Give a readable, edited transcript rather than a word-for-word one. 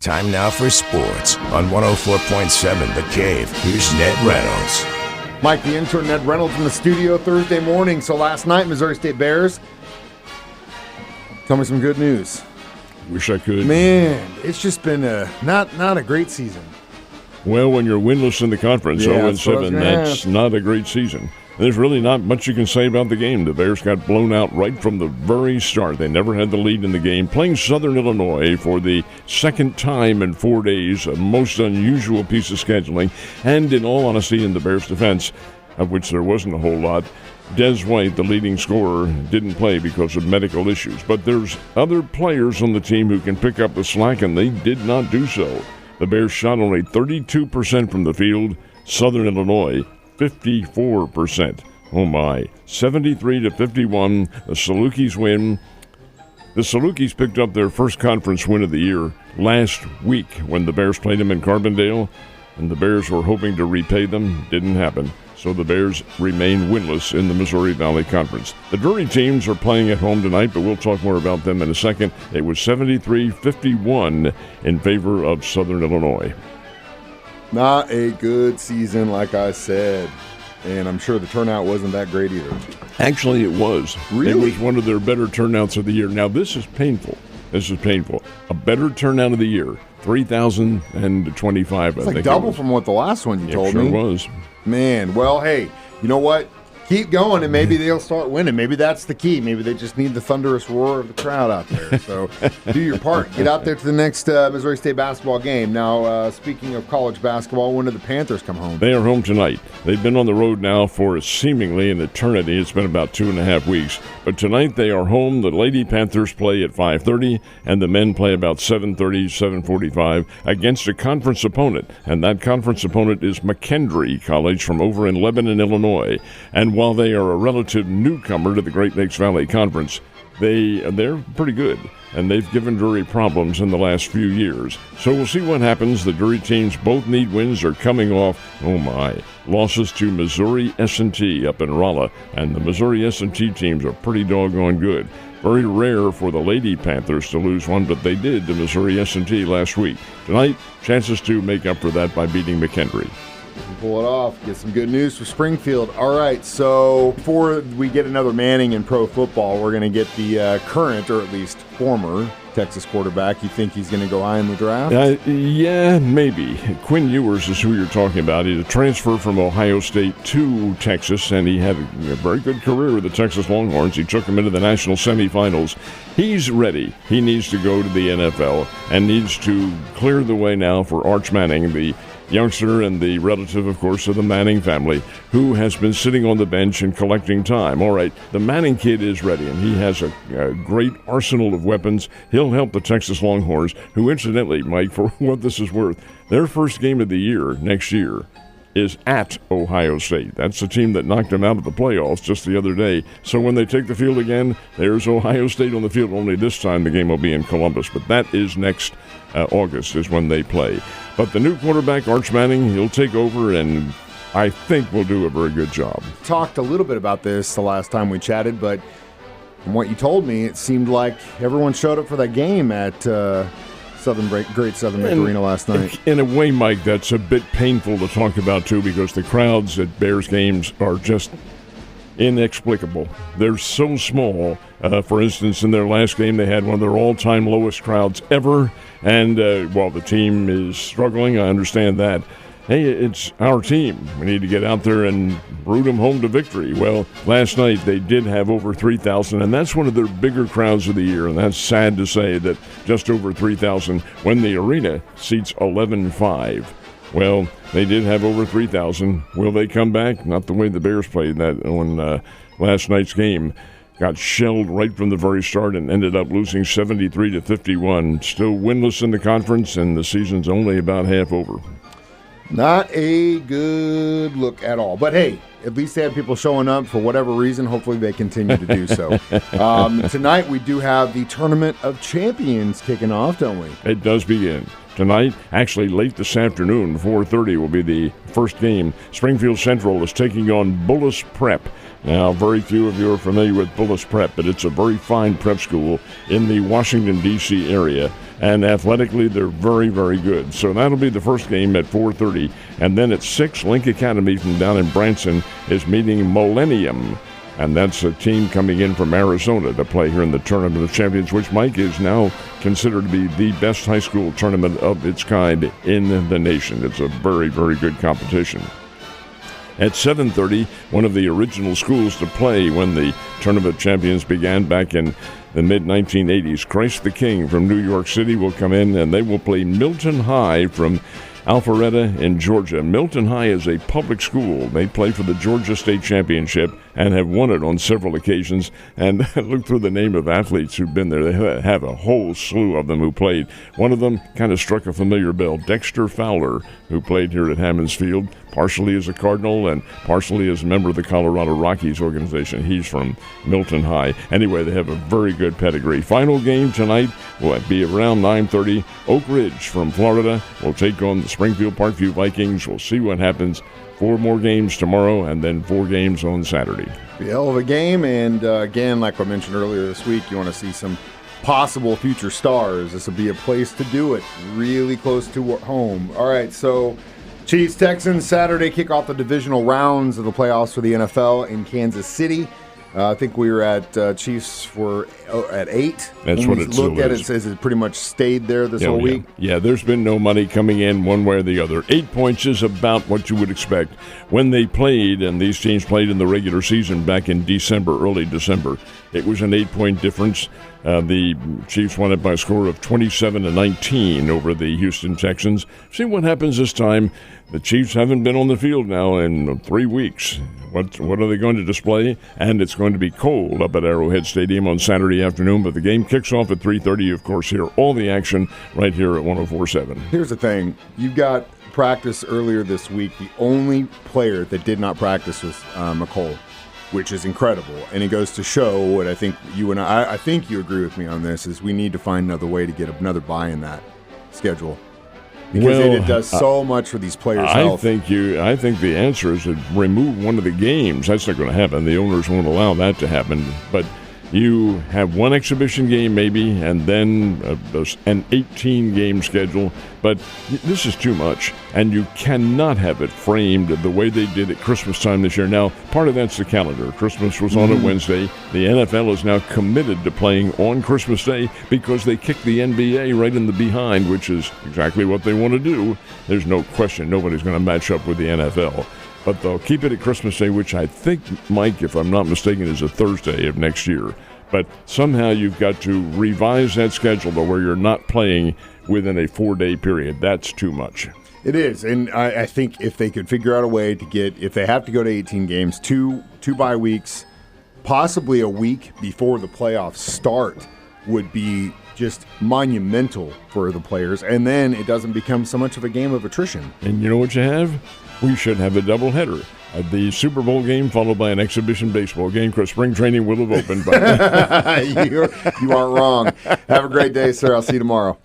Time now for sports on 104.7 The Cave. Here's Ned Reynolds. Mike, the intern, Ned Reynolds in the studio Thursday morning. So last night, Missouri State Bears. Tell me some good news. Wish I could. Man, it's just been not a great season. Well, when you're winless in the conference, 0-7, that's not a great season. There's really not much you can say about the game. The Bears got blown out right from the very start. They never had the lead in the game. Playing Southern Illinois for the second time in 4 days, a most unusual piece of scheduling. And in all honesty, in the Bears' defense, of which there wasn't a whole lot, Des White, the leading scorer, didn't play because of medical issues. But there's other players on the team who can pick up the slack, and they did not do so. The Bears shot only 32% from the field. Southern Illinois, 54%. Oh my. 73-51. The Salukis win. The Salukis picked up their first conference win of the year last week when the Bears played them in Carbondale, and the Bears were hoping to repay them. Didn't happen. So the Bears remain winless in the Missouri Valley Conference. The Drury teams are playing at home tonight, but we'll talk more about them in a second. It was 73-51 in favor of Southern Illinois. Not a good season, like I said. And I'm sure the turnout wasn't that great either. Actually, it was. Really? It was one of their better turnouts of the year. Now, this is painful. A better turnout of the year. 3,025, I think. It's like double from what the last one you told me. It sure was. Man, well, hey, you know what? Keep going, and maybe they'll start winning. Maybe that's the key. Maybe they just need the thunderous roar of the crowd out there. So do your part. Get out there to the next Missouri State basketball game. Now, speaking of college basketball, when do the Panthers come home? They are home tonight. They've been on the road now for seemingly an eternity. It's been about 2.5 weeks. But tonight they are home. The Lady Panthers play at 5:30, and the men play about 7:30, 7:45 against a conference opponent. And that conference opponent is McKendree College from over in Lebanon, Illinois. And while they are a relative newcomer to the Great Lakes Valley Conference, they're pretty good, and they've given Drury problems in the last few years. So we'll see what happens. The Drury teams both need wins. Are coming off, losses to Missouri S&T up in Rolla, and the Missouri S&T teams are pretty doggone good. Very rare for the Lady Panthers to lose one, but they did to Missouri S&T last week. Tonight, chances to make up for that by beating McKendree. Pull it off. Get some good news for Springfield. All right, so before we get another Manning in pro football, we're going to get the current, or at least former, Texas quarterback. You think he's going to go high in the draft? Yeah, maybe. Quinn Ewers is who you're talking about. He's a transfer from Ohio State to Texas, and he had a very good career with the Texas Longhorns. He took them into the national semifinals. He's ready. He needs to go to the NFL and needs to clear the way now for Arch Manning, the youngster and the relative, of course, of the Manning family, who has been sitting on the bench and collecting time. All right, the Manning kid is ready, and he has a great arsenal of weapons. He'll help the Texas Longhorns, who, incidentally, Mike, for what this is worth, their first game of the year next year is at Ohio State. That's the team that knocked them out of the playoffs just the other day. So when they take the field again, there's Ohio State on the field. Only this time the game will be in Columbus, but that is next August is when they play. But the new quarterback, Arch Manning, he'll take over, and I think will do a very good job. Talked a little bit about this the last time we chatted, but from what you told me, it seemed like everyone showed up for that game at Great Southern Arena last night. In a way, Mike, that's a bit painful to talk about, too, because the crowds at Bears games are just inexplicable. They're so small. For instance, in their last game, they had one of their all-time lowest crowds ever. And while the team is struggling, I understand that. Hey, it's our team. We need to get out there and root them home to victory. Well, last night they did have over 3,000, and that's one of their bigger crowds of the year. And that's sad to say that just over 3,000 when the arena seats 11,500. Well, they did have over 3,000. Will they come back? Not the way the Bears played that on last night's game. Got shelled right from the very start and ended up losing 73-51. Still winless in the conference, and the season's only about half over. Not a good look at all. But, hey, at least they had people showing up for whatever reason. Hopefully they continue to do so. Tonight we do have the Tournament of Champions kicking off, don't we? It does begin. Tonight, actually late this afternoon, 4:30 will be the first game. Springfield Central is taking on Bullis Prep. Now, very few of you are familiar with Bullis Prep, but it's a very fine prep school in the Washington, D.C. area. and athletically they're very, very good. So that'll be the first game at 4:30. And then at 6, Link Academy from down in Branson is meeting Millennium. And that's a team coming in from Arizona to play here in the Tournament of Champions, which, Mike, is now considered to be the best high school tournament of its kind in the nation. It's a very, very good competition. At 7:30, one of the original schools to play when the Tournament of Champions began back in the mid-1980s, Christ the King from New York City will come in, and they will play Milton High from Alpharetta in Georgia. Milton High is a public school. They play for the Georgia State Championship and have won it on several occasions. And look through the name of athletes who've been there. They have a whole slew of them who played. One of them kind of struck a familiar bell, Dexter Fowler, who played here at Hammons Field, partially as a Cardinal and partially as a member of the Colorado Rockies organization. He's from Milton High. Anyway, they have a very good pedigree. Final game tonight will be around 9:30. Oak Ridge from Florida will take on the Springfield Parkview Vikings. We'll see what happens. 4 more games tomorrow and then 4 games on Saturday. Be a hell of a game, and again, like I mentioned earlier this week, you want to see some possible future stars. This will be a place to do it, really close to home. All right, so Chiefs, Texans, Saturday kick off the divisional rounds of the playoffs for the NFL in Kansas City. I think we were at Chiefs for at 8. That's what it is. Look at it, says it pretty much stayed there this whole week. Yeah, there's been no money coming in one way or the other. 8 points is about what you would expect. When they played, and these teams played in the regular season back in December, early December, it was an 8-point difference. The Chiefs won it by a score of 27-19 over the Houston Texans. See what happens this time. The Chiefs haven't been on the field now in 3 weeks. What are they going to display? And it's going to be cold up at Arrowhead Stadium on Saturday afternoon, but the game kicks off at 3:30. Of course, hear all the action right here at 104.7. Here's the thing. You got practice earlier this week. The only player that did not practice was McCole, which is incredible. And it goes to show what I think you and I think you agree with me on this, is we need to find another way to get another bye in that schedule. Because it does so much for these players' health. I think the answer is to remove one of the games. That's not going to happen. The owners won't allow that to happen. But you have one exhibition game maybe, and then an 18-game schedule. But this is too much, and you cannot have it framed the way they did at Christmas time this year. Now, part of that's the calendar. Christmas was on a Wednesday. The NFL is now committed to playing on Christmas Day because they kicked the NBA right in the behind, which is exactly what they want to do. There's no question nobody's going to match up with the NFL. But they'll keep it at Christmas Day, which I think, Mike, if I'm not mistaken, is a Thursday of next year. But somehow you've got to revise that schedule to where you're not playing within a 4-day period. That's too much. It is, and I think if they could figure out a way to get, if they have to go to 18 games, two bye weeks, possibly a week before the playoffs start, would be just monumental for the players, and then it doesn't become so much of a game of attrition. And you know what you have? We should have a doubleheader. The Super Bowl game followed by an exhibition baseball game, because spring training will have opened by then. You aren't wrong. Have a great day, sir. I'll see you tomorrow.